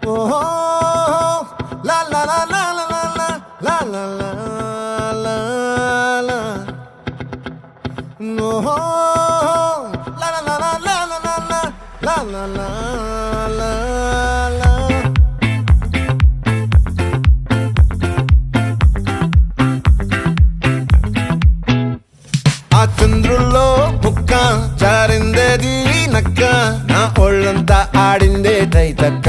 ఓహో లా లా లా లా లా లా లా లా లా లా ఓహో లా లా లా లా లా లా లా లా లా లా లా ఆ చంద్రుల్లో బుక్క జారిందేది నక్క నా ఒళ్ళంతా ఆడిందే తైతక్క